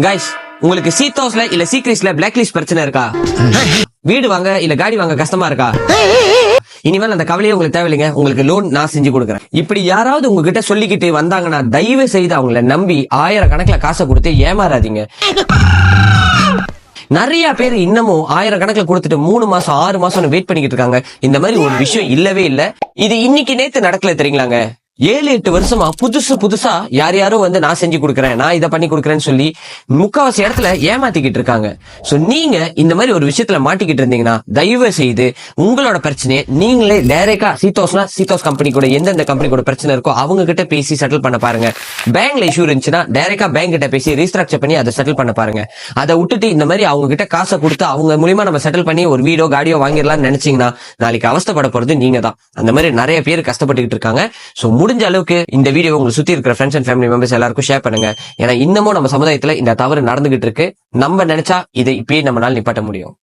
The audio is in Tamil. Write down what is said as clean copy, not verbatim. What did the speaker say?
கைஸ், உங்களுக்கு சீத்தோஸ்ல இல்ல சீக்ரீஸ்ல பிளாக் லிஸ்ட் பிரச்சனை இருக்கா? வீடு வாங்க இல்ல காடி வாங்க கஷ்டமா இருக்கா? இனிமேல் அந்த கவலையே உங்களுக்கு தேவையில்லைங்க. உங்களுக்கு லோன் நான் செஞ்சு கொடுக்குறேன். இப்படி யாராவது உங்ககிட்ட சொல்லிக்கிட்டு வந்தாங்கன்னா தயவு செய்து அவங்கள நம்பி 1000 கணக்குல காசை கொடுத்து ஏமாறாதீங்க. நிறைய பேர் இன்னமும் 1000 கணக்குல கொடுத்துட்டு 3 மாசம் 6 மாசம் வெயிட் பண்ணிக்கிட்டு இருக்காங்க. இந்த மாதிரி ஒரு விஷயம் இல்லவே இல்ல. இது இன்னைக்கு நேத்து நடக்கல தெரியுங்களாங்க. 7-8 வருஷமா புதுசா யாரோ வந்து நான் செஞ்சு கொடுக்குறேன், நான் இதை பண்ணி கொடுக்குறேன்னு சொல்லி முக்காவாசி இடத்துல ஏமாத்திக்கிட்டு இருக்காங்க. சோ நீங்க இந்த மாதிரி ஒரு விஷயத்துல மாட்டிக்கிட்டு இருந்தீங்கன்னா தயவு செய்து உங்களோட பிரச்சனையை நீங்களே டைரக்டா சீத்தோஸ் கம்பெனி கூட எந்தெந்த கம்பெனி கூட பிரச்சனை இருக்கோ அவங்க கிட்ட பேசி செட்டில் பண்ண பாருங்க. பேங்க்ல இஷ்யூ இருந்துச்சுன்னா டைரக்டா பேங்க் கிட்ட பேசி ரீஸ்ட்ரக்சர் பண்ணி அதை செட்டில் பண்ண பாருங்க. அதை விட்டுட்டு இந்த மாதிரி அவங்க கிட்ட காசை கொடுத்து அவங்க மூலியமா நம்ம செட்டில் பண்ணி ஒரு வீடோ காடியோ வாங்கிடலாம்னு நினைச்சீங்கன்னா நாளைக்கு அவஸ்தைப்பட போறது நீங்க தான். அந்த மாதிரி நிறைய பேர் கஷ்டப்பட்டுக்கிட்டு இருக்காங்க. சோ முடிஞ்ச அளவுக்கு இந்த வீடியோ உங்களுக்கு சுத்தி இருக்கிற ஃப்ரெண்ட்ஸ் அண்ட் ஃபேமிலி மெம்பர்ஸ் எல்லாருக்கும் ஷேர் பண்ணுங்க. ஏன்னா இன்னமும் நம்ம சமுதாயத்துல இந்த தவறு நடந்துகிட்டு இருக்கு. நம்ம நினைச்சா இதை இப்பயே நம்மளால நிப்பாட்ட முடியும்.